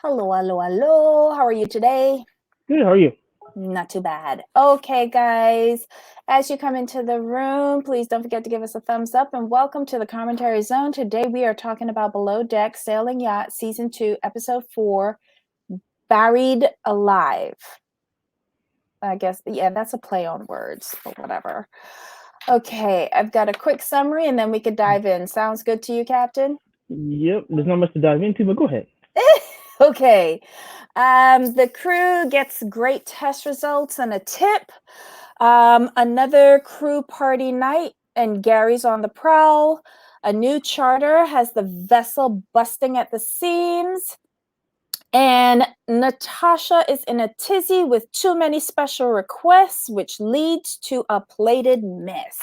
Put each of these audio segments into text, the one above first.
Hello, hello, hello. How are you today? Good. How are you? Not too bad. Okay, guys. As you come into the room, please don't forget to give us a thumbs up and welcome to the commentary zone. Today we are talking about Below Deck Sailing Yacht Season 2, Episode 4, Barrie'd Alive. I guess, yeah, that's a play on words, but whatever. Okay, I've got a quick summary and then we could dive in. Sounds good to you, Captain? Yep. There's not much to dive into, but go ahead. Okay. The crew gets great test results and a tip. Another crew party night, and Gary's on the prowl. A new charter has the vessel busting at the seams. And Natasha is in a tizzy with too many special requests, which leads to a plated mess.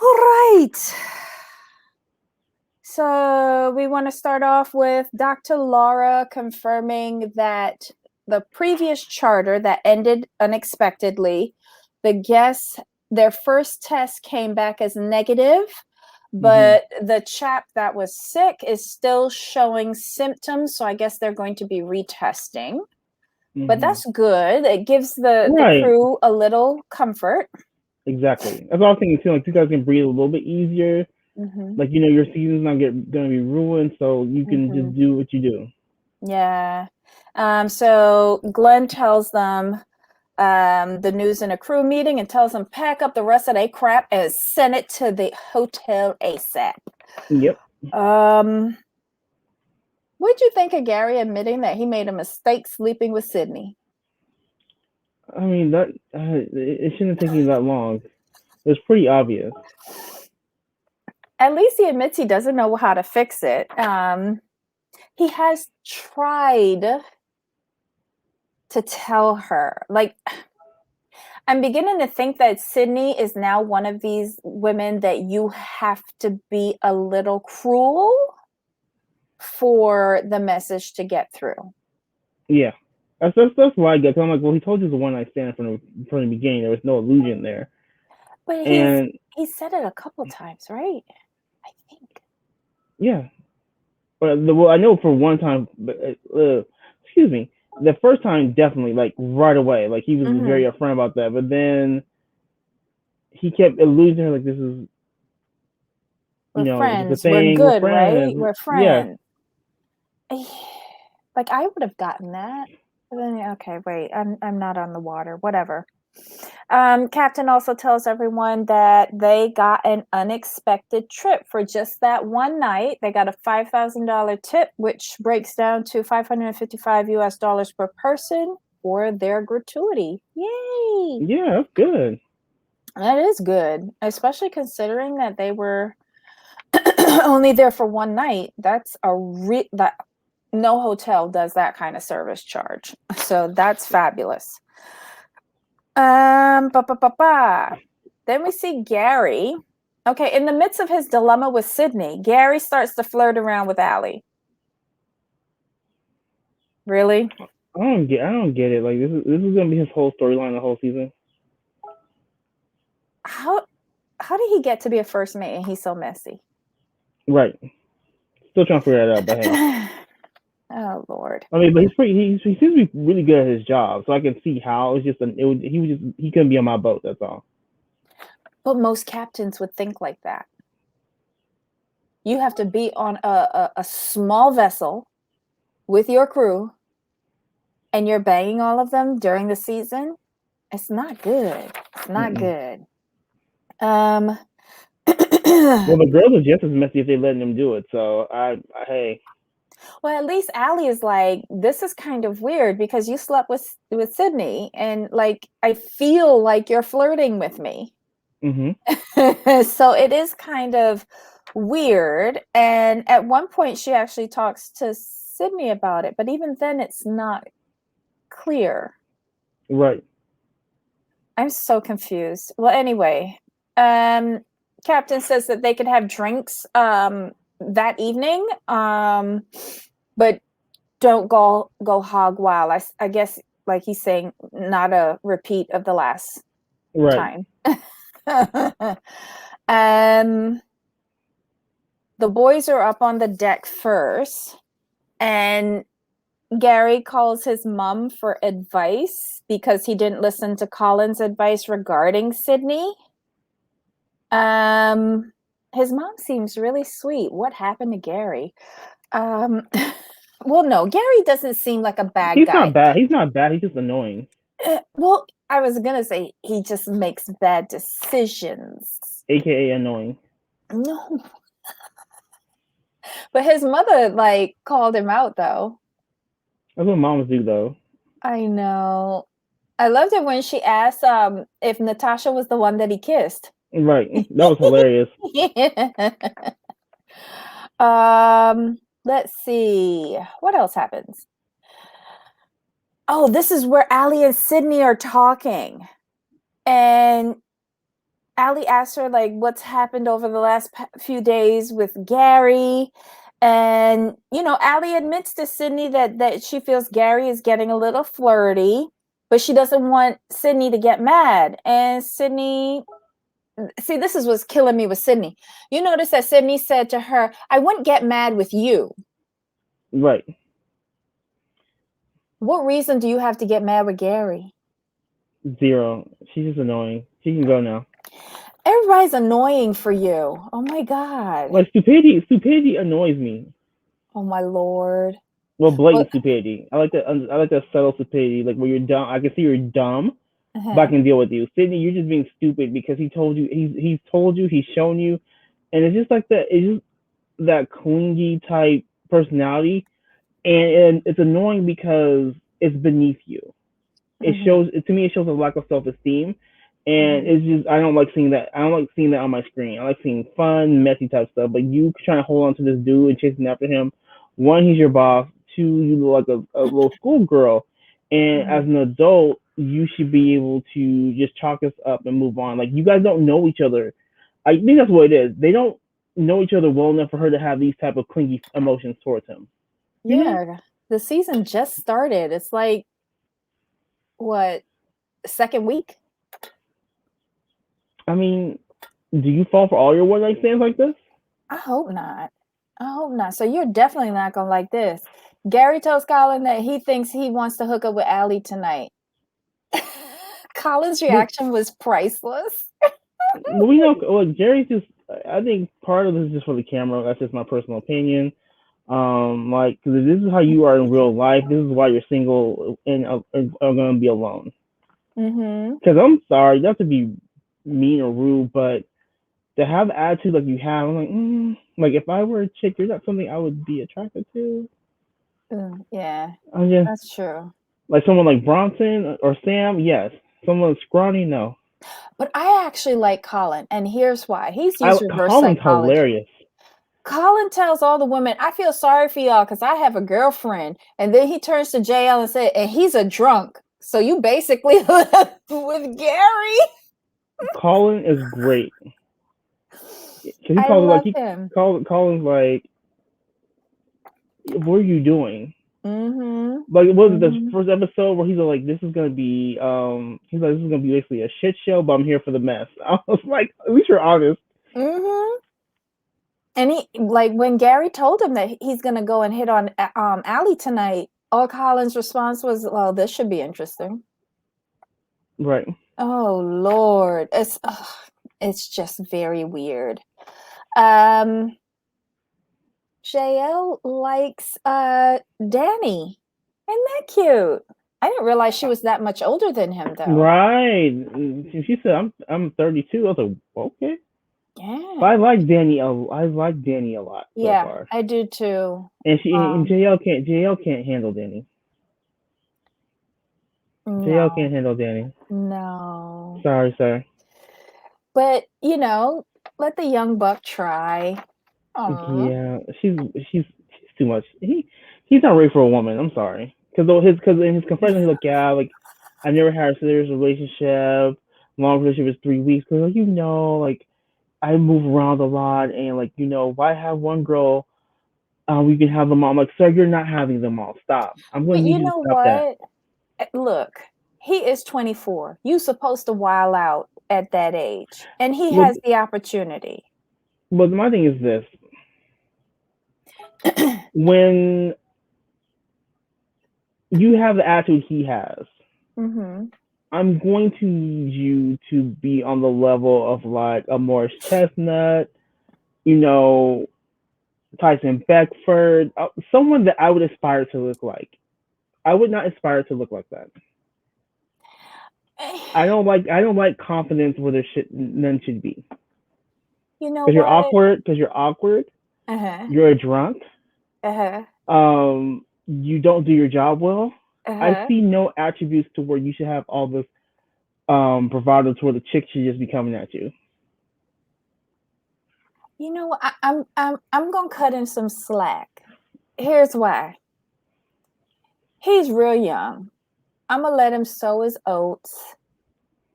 All right. So we want to start off with Dr. Laura confirming that the previous charter that ended unexpectedly, the guests, their first test came back as negative, but the chap that was sick is still showing symptoms. So I guess they're going to be retesting. But that's good. It gives the Right. crew a little comfort. Exactly. That's what I was thinking too. Like you guys can breathe a little bit easier. Like your season's not gonna be ruined, so you can just do what you do. Yeah. So Glenn tells them the news in a crew meeting and tells them pack up the rest of their crap and send it to the hotel ASAP. Yep. What'd you think of Gary admitting that he made a mistake sleeping with Sydney? I mean that it shouldn't take you that long. It was pretty obvious. At least he admits he doesn't know how to fix it. He has tried to tell her. Like, I'm beginning to think that Sydney is now one of these women that you have to be a little cruel for the message to get through. Yeah. That's why I get. I'm like, well, he told you the one night stand from the beginning. There was no illusion there. But And he said it a couple times, right? I think. yeah, but well, I know for one time, but excuse me, the first time definitely, like right away, like he was very upfront about that. But then he kept alluding to her like this is, We're this is a friends. We're thing. We're good, right? friends. We're Yeah. friends. Like I would have gotten that. But then, okay, wait. I'm not on the water. Whatever. Captain also tells everyone that they got an unexpected trip for just that one night. They got a $5,000 tip, which breaks down to $555 per person for their gratuity. Yay! Yeah, that's good. That is good, especially considering that they were only there for one night. That's that no hotel does that kind of service charge. So that's fabulous. Then we see Gary. Okay, in the midst of his dilemma with Sydney, Gary starts to flirt around with Allie. Really? I don't get it. Like this is gonna be his whole storyline the whole season. How did he get to be a first mate and he's so messy? Right. Still trying to figure that out, but hey. Oh Lord. I mean, but he seems to be really good at his job, so I can see how it's just he couldn't be on my boat. That's all. But most captains would think like that. You have to be on a small vessel with your crew and you're banging all of them during the season. It's not good. It's not good. Well, the girls are just as messy if they letting them do it. So hey. Well, at least Allie is like, this is kind of weird because you slept with Sydney, and like I feel like you're flirting with me. So it is kind of weird. And at one point, she actually talks to Sydney about it, but even then, it's not clear. Right. I'm so confused. Well, anyway, Captain says that they could have drinks that evening, but don't go hog wild. I guess like he's saying not a repeat of the last time. The boys are up on the deck first, and Gary calls his mom for advice because he didn't listen to Colin's advice regarding Sydney. His mom seems really sweet. What happened to Gary? Um, well, no, Gary doesn't seem like a bad He's not guy. bad. He's not bad. He's just annoying. Well, I was gonna say he just makes bad decisions. AKA annoying. No, but his mother like called him out though. That's what moms do, though. I know. I loved it when she asked if Natasha was the one that he kissed. Right. That was hilarious. Let's see. What else happens? Oh, this is where Allie and Sydney are talking. And Allie asks her like what's happened over the last few days with Gary. And Allie admits to Sydney that she feels Gary is getting a little flirty, but she doesn't want Sydney to get mad. And Sydney, see, this is what's killing me with Sydney. You notice that Sydney said to her, I wouldn't get mad with you. Right. What reason do you have to get mad with Gary? Zero. She's just annoying. She can go now. Everybody's annoying for you. Oh my God. Like stupidity annoys me. Oh my Lord. Well, blatant stupidity. I like that subtle stupidity, like where you're dumb. I can see you're dumb, but I can deal with you. Sydney, you're just being stupid because he told you, he's told you, he's shown you, and it's just like that. It's just that clingy type personality, and it's annoying because it's beneath you. It shows, to me, it shows a lack of self-esteem, and it's just, I don't like seeing that. I don't like seeing that on my screen. I like seeing fun, messy type stuff. But you trying to hold on to this dude and chasing after him. One, he's your boss. Two, you look like a little schoolgirl, and as an adult, you should be able to just chalk us up and move on. Like, you guys don't know each other. I think that's what it is. They don't know each other well enough for her to have these type of clingy emotions towards him. Yeah, the season just started. It's like, what, second week? I mean, do you fall for all your one night stands like this? I hope not. I hope not. So you're definitely not gonna like this. Gary tells Colin that he thinks he wants to hook up with Allie tonight. Colin's reaction was priceless. Well, we know. Well, Jerry's just. I think part of this is just for the camera. That's just my personal opinion. Like, cause this is how you are in real life. This is why you're single and are gonna be alone. Because I'm sorry, not to be mean or rude, but to have the attitude like you have, I'm like if I were a chick, you're not something I would be attracted to. Yeah, that's true. Like someone like Bronson or Sam, yes. Someone scrawny, no. But I actually like Colin, and here's why. He's used reverse Colin's psychology. hilarious. Colin tells all the women, I feel sorry for y'all because I have a girlfriend. And then he turns to JL and said, and he's a drunk. So you basically left with Gary. Colin is great. He I calls love like him. Colin's like, what are you doing? Mm-hmm. Like, what was the first episode where he's like, this is gonna be he's like, this is gonna be basically a shit show, but I'm here for the mess. I was like, at least you're honest. Mm-hmm. And he, like, when Gary told him that he's gonna go and hit on Allie tonight, all Colin's response was, well, this should be interesting. Right. Oh Lord. It's just very weird. JL likes Danny. Isn't that cute? I didn't realize she was that much older than him though. Right. She said I'm 32. I was like, okay. Yeah. But I like Danny a lot so far. I do too. And JL can't handle Danny. No. JL can't handle Danny. No. Sorry. But let the young buck try. Aww. Yeah, she's too much. He's not ready for a woman. I'm sorry, because in his confession he's like, yeah, like I never had a serious relationship. Long relationship was 3 weeks. Because like I move around a lot, and like why have one girl? We can have them all. I'm like, sir, you're not having them all. Stop. I'm going to need you to stop that. Look, he is 24. You supposed to while out at that age, and he has the opportunity. But my thing is this: when you have the attitude he has. Mm-hmm. I'm going to need you to be on the level of like a Morris Chestnut, you know, Tyson Beckford, someone that I would aspire to look like. I would not aspire to look like that. I don't like confidence where there should none should be. You know Because you're what? awkward. Because you're awkward. Uh-huh. You're a drunk. Uh-huh. You don't do your job well. I Uh-huh. see no attributes to where you should have all this bravado to where the chick should just be coming at you. You know what? I'm gonna cut him some slack. Here's why. He's real young. I'm gonna let him sow his oats.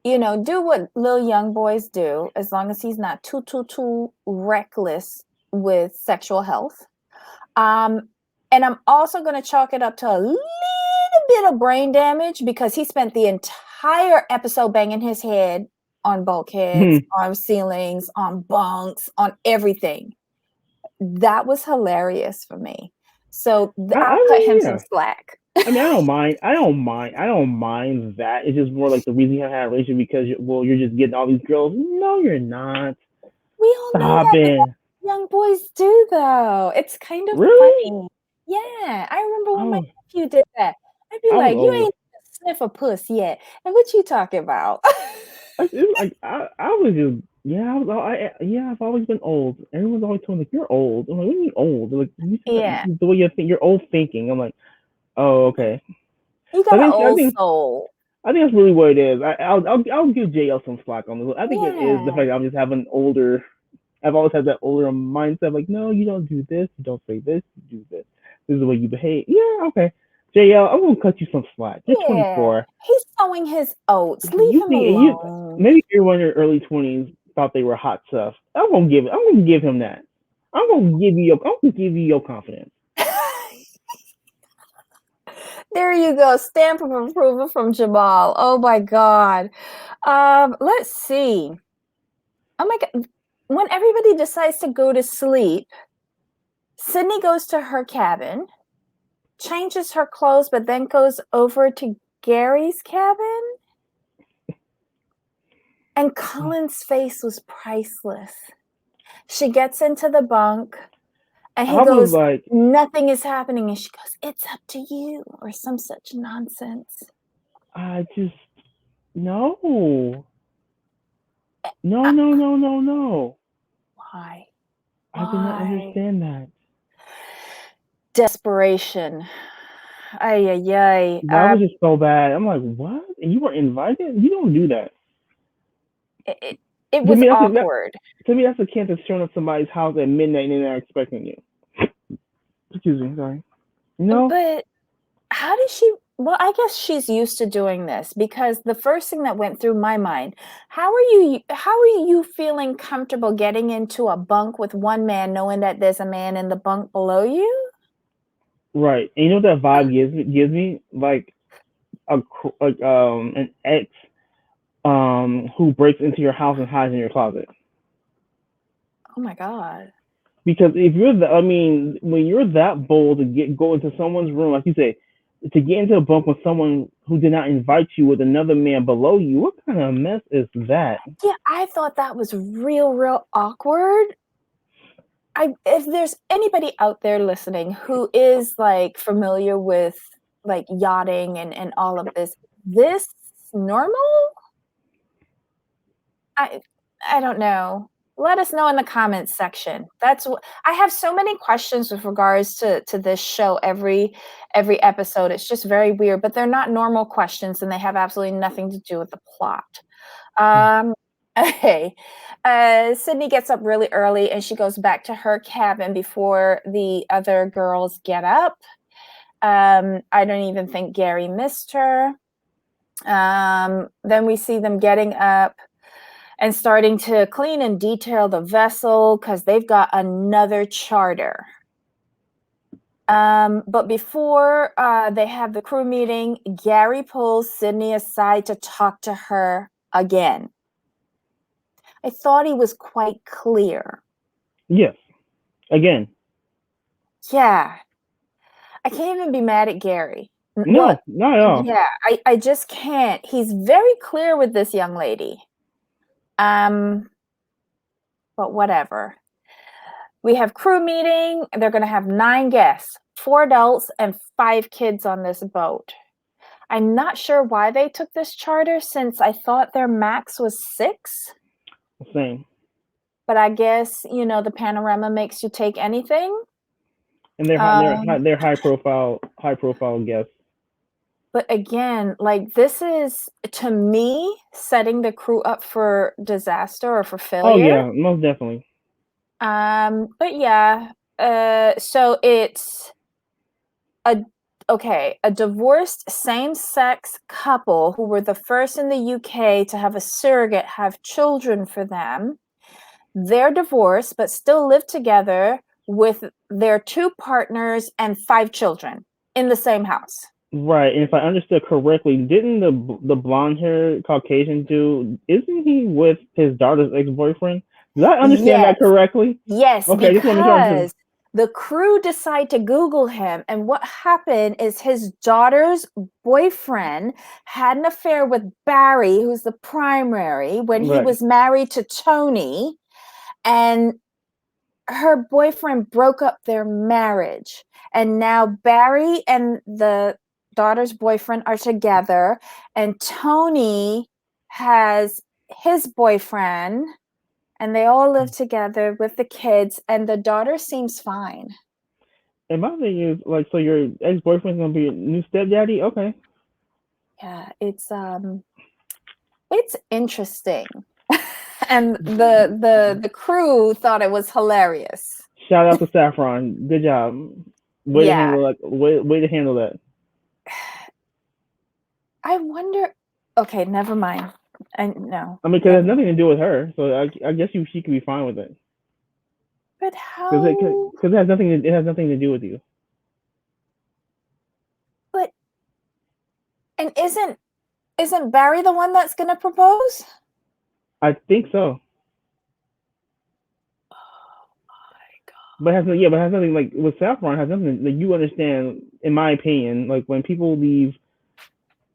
You know, do what little young boys do, as long as he's not too reckless with sexual health. Um, and I'm also gonna chalk it up to a little bit of brain damage because he spent the entire episode banging his head on bulkheads, on ceilings, on bunks, on everything. That was hilarious for me. So I'll cut him some Yeah. slack. I mean, I don't mind. I don't mind that. It's just more like the reason you have a relationship because you're just getting all these girls. No, you're not. We all know Stop that, but it. that's what young boys do, though. It's kind of Really? funny. Yeah, I remember when my Oh, nephew did that. I'd be I was like, "You old. ain't sniff a puss yet, and what you talking about?" It's like I was just yeah. I've always been old. Everyone's always told me like you're old. I'm like, what do you mean old? They're like Yeah, the way you think you're old thinking. I'm like, oh okay. you So got an old soul. I think that's really what it is. I'll give JL some slack on this. I think it is the Yeah, fact that I'm just having older. I've always had that older mindset. Like, no, you don't do this. You don't say this. You do this. This is the way you behave. Yeah, okay. JL, I'm gonna cut you some slack. You're yeah. 24. He's sowing his oats. Leave You him think alone. maybe everyone in your early 20s thought they were hot stuff. I'm gonna give him that. I'm gonna give you your confidence. There you go. Stamp of approval from Jamal. Oh my God. Let's see. Oh my God. When everybody decides to go to sleep, Sydney goes to her cabin, changes her clothes, but then goes over to Gary's cabin. And Colin's face was priceless. She gets into the bunk and he I was goes, like, "Nothing is happening." And she goes, "It's up to you," or some such nonsense. I just no, Uh, no. why? I did not Why? understand that. Desperation. Ay, ay, ay. That was just so bad. I'm like, what? And you were invited? You don't do that. It, it To was me, awkward. to me, that's a chance of showing up somebody's house at midnight and they're not expecting you. Excuse me, sorry. No, But how does she? Well, I guess she's used to doing this because the first thing that went through my mind, how are you feeling comfortable getting into a bunk with one man knowing that there's a man in the bunk below you? right. And you know what that vibe gives me? Like an ex who breaks into your house and hides in your closet. Oh my God. Because if you're I mean, when you're that bold to go into someone's room, like you say, to get into a bunk with someone who did not invite you with another man below you, what kind of mess is that? Yeah, I thought that was real awkward. If there's anybody out there listening who is like familiar with like yachting and all of this normal? I I don't know. Let us know in the comments section. That's what I have so many questions with regards to this show every episode. It's just very weird, but they're not normal questions and they have absolutely nothing to do with the plot. Um okay. Sydney gets up really early and she goes back to her cabin before the other girls get up. I don't even think Gary missed her. Then we see them getting up and starting to clean and detail the vessel because they've got another charter. But before they have the crew meeting, Gary pulls Sydney aside to talk to her again. I thought he was quite clear. Yes. Again. Yeah, I can't even be mad at Gary. Well, No, not at all. yeah, I just can't. He's very clear with this young lady. Um, but whatever. We have crew meeting. They're going to have 9 guests, 4 adults and 5 kids on this boat. I'm not sure why they took this charter since I thought their max was 6. Same. But I guess, the panorama makes you take anything. And they're high profile guests. But again, like this is to me setting the crew up for disaster or for Oh failure. yeah, most definitely. But yeah, so it's a divorced same-sex couple who were the first in the UK to have a surrogate have children for them. They're divorced but still live together with their 2 partners and 5 children in the same house. Right, and if I understood correctly, didn't the blonde haired Caucasian dude, isn't he with his daughter's ex boyfriend? Did I understand that Yes. correctly? Yes, Okay, just want to make sure I understood. because the crew decide to Google him, and what happened is his daughter's boyfriend had an affair with Barry, who's the primary, when he Right, was married to Tony, and her boyfriend broke up their marriage. And now Barry and the daughter's boyfriend are together, and Tony has his boyfriend, and they all live together with the kids, and the daughter seems fine. and my thing is like, so your ex boyfriend's gonna be your new stepdaddy? Okay. Yeah, it's interesting. And the crew thought it was hilarious. Shout out to Saffron. Good job. Way to Yeah. handle that. Way to handle that. I wonder. Okay, never mind. No. I mean, because it has nothing to do with her, so I guess she could be fine with it. But Because how? it has nothing to do with you. But and isn't Barry the one that's gonna propose? I think so. Oh my god. But it has nothing like with Saffron. It has nothing like you understand. In my opinion, like when people leave,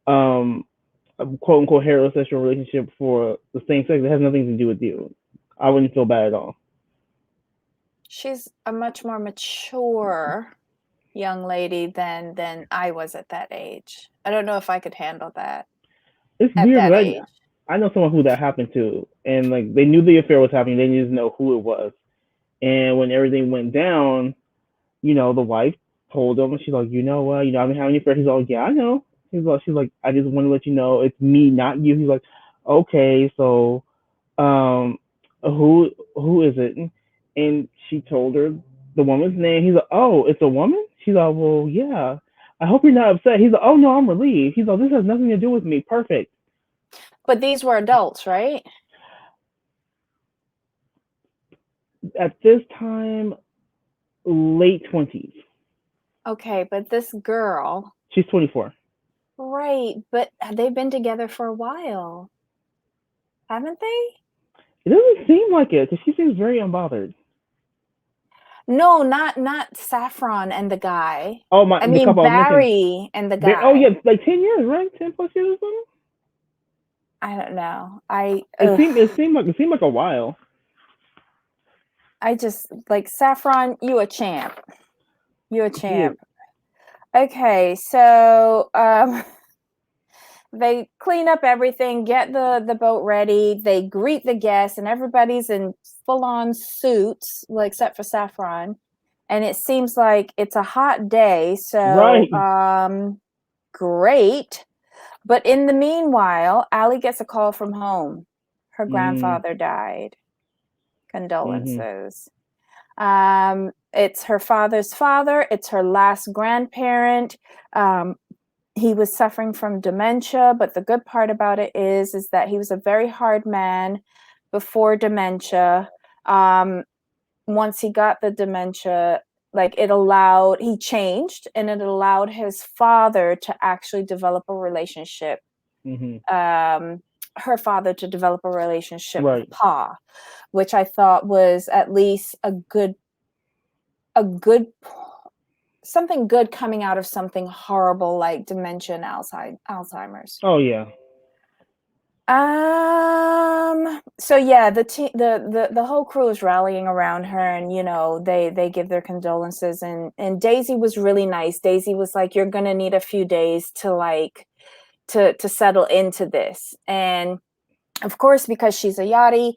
a quote unquote heterosexual relationship for the same sex, it has nothing to do with you. I wouldn't feel bad at all. She's a much more mature young lady than I was at that age. I don't know if I could handle that It's at weird that because age. I know someone who that happened to, and like they knew the affair was happening, they didn't know who it was. And when everything went down, the wife told him, she's like, I've been having an affair. He's like, yeah, I know. She's like, I just want to let you know it's me, not you. He's like, okay, so, um, who is it? And she told her the woman's name. He's like, oh, it's a woman. She's like, well, yeah. I hope you're not upset. He's like, oh no, I'm relieved. He's like, this has nothing to do with me. Perfect. But these were adults, right? At this time, late 20s. Okay, but this girl, She's 24. right, but they've been together for a while, haven't they? It doesn't seem like it because she seems very unbothered. No, not Saffron and the guy. Oh I the mean couple I was mentioning. Barry and the Oh guy. yeah, like 10 years, right? 10 plus years or something. I don't know. It seemed like a while. I just like Saffron, you a champ. You a She is. champ. Okay, so they clean up everything, get the boat ready, they greet the guests, and everybody's in full-on suits, well, except for Saffron. And it seems like it's a hot day, so Right. great. But in the meanwhile, Allie gets a call from home. Her Mm, grandfather died. mm-hmm. Condolences. It's her father's father. It's her last grandparent. He was suffering from dementia, but the good part about it is that he was a very hard man before dementia. Once he got the dementia, like he changed, and it allowed his father to actually develop a relationship. Mm-hmm. Her father to develop a relationship with Right. Pa, which I thought was at least a good something good coming out of something horrible like dementia and Alzheimer's. Oh yeah. So yeah, the whole crew is rallying around her, and they give their condolences, and Daisy was really nice. Daisy was like, "You're gonna need a few days to to settle into this," and of course, because she's a yachty,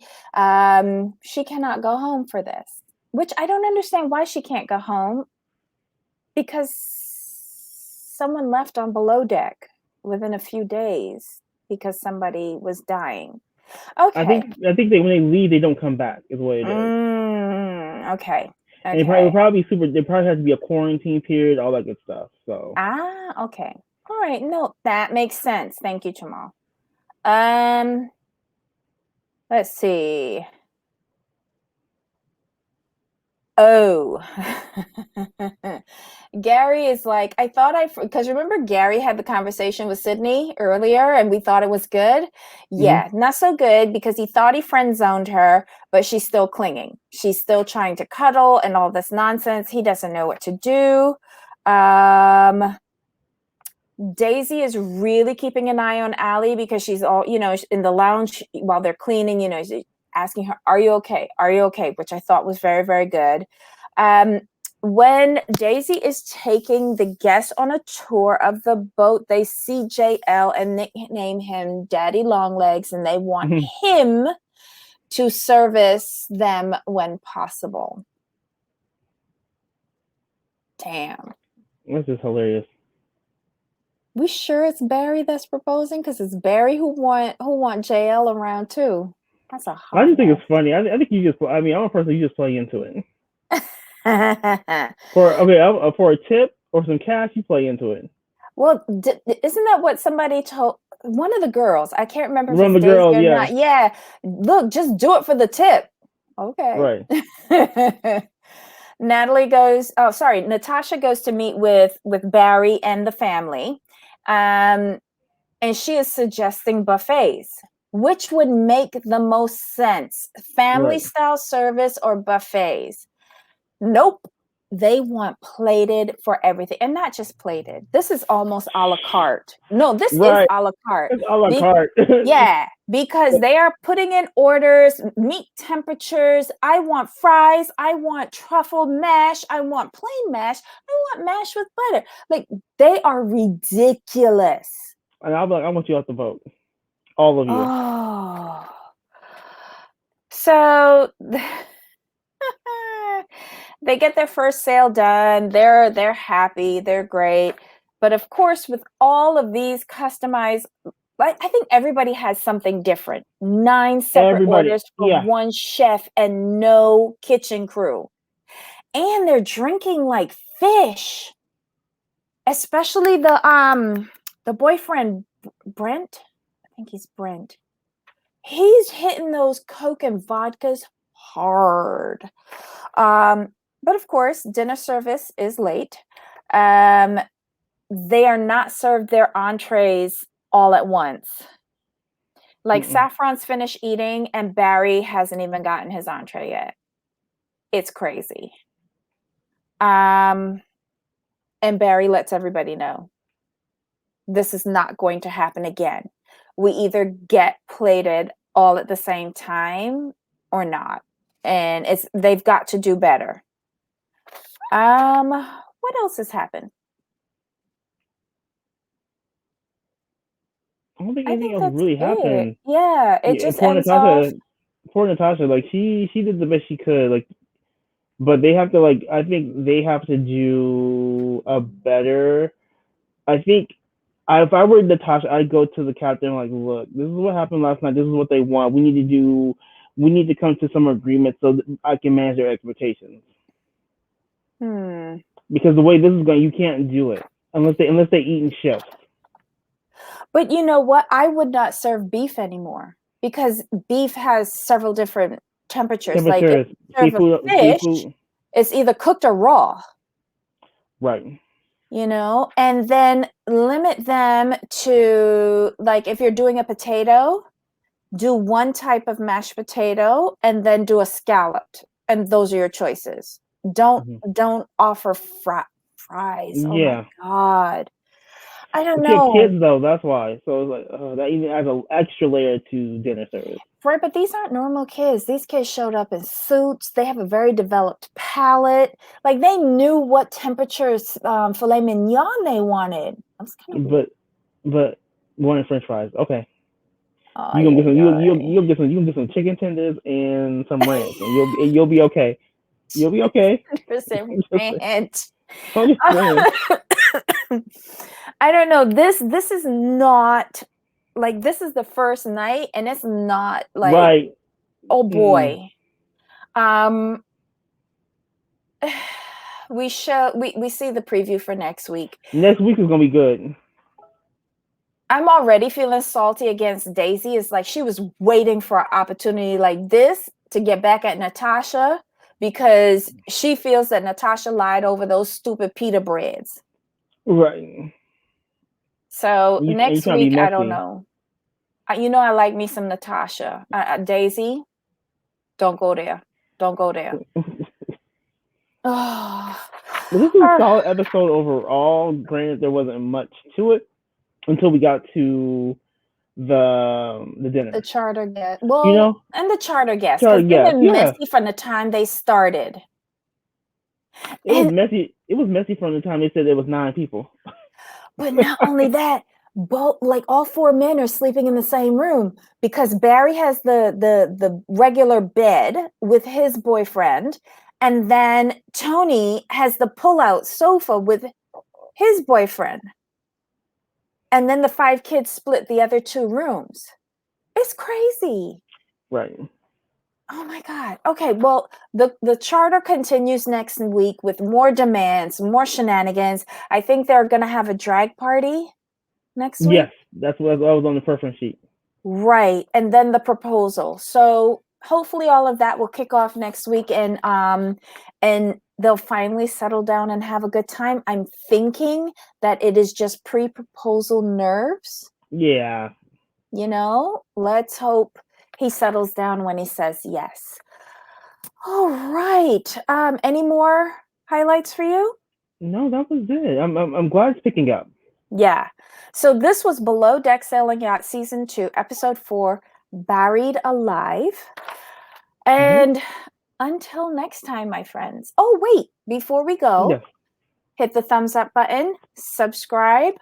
she cannot go home for this, which I don't understand why she can't go home, because someone left on below deck within a few days because somebody was dying. I Okay. think when they leave, they don't come back. Is what it is. Okay. And it would probably be super. There probably has to be a quarantine period, all that good stuff. So. Okay. All right. No, that makes sense. Thank you, Jamal. Let's see. Oh. Gary is like, because remember Gary had the conversation with Sydney earlier and we thought it was good. Yeah, not so good, because he thought he friend zoned her, but she's still clinging. She's still trying to cuddle and all this nonsense. He doesn't know what to do. Daisy is really keeping an eye on Allie, because she's all, in the lounge while they're cleaning, asking her, "Are you okay? Are you okay?" Which I thought was very, very good. When Daisy is taking the guests on a tour of the boat, they see JL and nickname him Daddy Longlegs, and they want him to service them when possible. Damn. This is hilarious. We sure it's Barry that's proposing? Because it's Barry who want JL around too. That's a hot. I just think it's funny. I think you just. I mean, I'm a person, you just play into it. For a tip or some cash, you play into it. Well, isn't that what somebody told one of the girls? I can't remember if One of the it's Daisy girls, or yeah. not. Yeah, look, just do it for the tip. Okay. Right. Natasha goes to meet with Barry and the family. And she is suggesting buffets. Which would make the most sense? Family style service or buffets? Nope. They want plated for everything. And not just plated. This is almost a la carte. No, this is a la carte. It's a la carte. Yeah, because they are putting in orders, meat temperatures. I want fries. I want truffle mash. I want plain mash. I want mash with butter. Like, they are ridiculous. And I'll be like, I want you off the boat. All of you. Oh. So they get their first sale done. They're happy. They're great. But of course, with all of these customized, I think everybody has something different. 9 separate orders for one chef and no kitchen crew. And they're drinking like fish. Especially the boyfriend, Brent. I think he's Brent. He's hitting those Coke and vodkas hard. But of course, dinner service is late. They are not served their entrees all at once. Like Saffron's finished eating and Barry hasn't even gotten his entree yet. It's crazy. And Barry lets everybody know this is not going to happen again. We either get plated all at the same time or not. And they've got to do better. What else has happened? I don't think anything else really happened. Yeah, it just ends off. Poor Natasha, like she did the best she could, like, but they have to, like, I think they have to do a better. I think if I were Natasha, I'd go to the captain like, look, this is what happened last night. This is what they want. We need to come to some agreement so that I can manage their expectations. Because the way this is going, you can't do it unless they eat in shifts. But you know what? I would not serve beef anymore because beef has several different temperatures. Like if you serve a fish, it's either cooked or raw. Right. And then limit them to, like, if you're doing a potato, do one type of mashed potato and then do a scalloped. And those are your choices. Don't offer fries. Oh my Yeah. God. I don't She had know. kids though, that's why. So it's like that even adds an extra layer to dinner service. Right, but these aren't normal kids. These kids showed up in suits. They have a very developed palate. Like they knew what temperatures filet mignon they wanted. I was kind of weird. But wanting French fries. Okay. You Ay, gonna get some ay, ay. you gonna get some chicken tenders and some ranch and you'll be okay. You'll be okay. 100% ranch. 100%. I don't know. This is not like this is the first night, and it's not like Right. oh Mm. boy. We see the preview for next week. Next week is gonna be good. I'm already feeling salty against Daisy. It's like she was waiting for an opportunity like this to get back at Natasha because she feels that Natasha lied over those stupid pita breads. Right. So And you next trying to be week, I don't messy. know. You know, I like me some Natasha. Daisy, don't go there. Don't go there. Oh. But this is a solid episode overall. Granted, there wasn't much to it until we got to the dinner. The charter guest. Well, You know? and the charter guest, Charter because they've guest, been yeah. messy from the time they started. It was messy. It was messy from the time they said there was 9 people. But not only that, both like all 4 men are sleeping in the same room because Barry has the regular bed with his boyfriend, and then Tony has the pull-out sofa with his boyfriend. And then the 5 kids split the other 2 rooms. It's crazy. Right. Oh my God. Okay, well, the charter continues next week with more demands, more shenanigans. I think they're going to have a drag party next week. Yes, that's what was on the preference sheet. Right, and then the proposal. So hopefully all of that will kick off next week, and they'll finally settle down and have a good time. I'm thinking that it is just pre-proposal nerves. Yeah. You know, let's hope he settles down when he says yes. All right. Any more highlights for you? No, that was good. I'm glad it's picking up. Yeah. So this was Below Deck Sailing Yacht Season 2, Episode 4, Barrie'd Alive. And until next time, my friends. Oh, wait. Before we go, Yes. hit the thumbs up button, subscribe,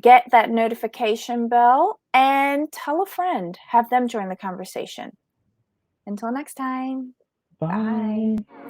get that notification bell, and tell a friend. Have them join the conversation. Until next time. Bye. Bye.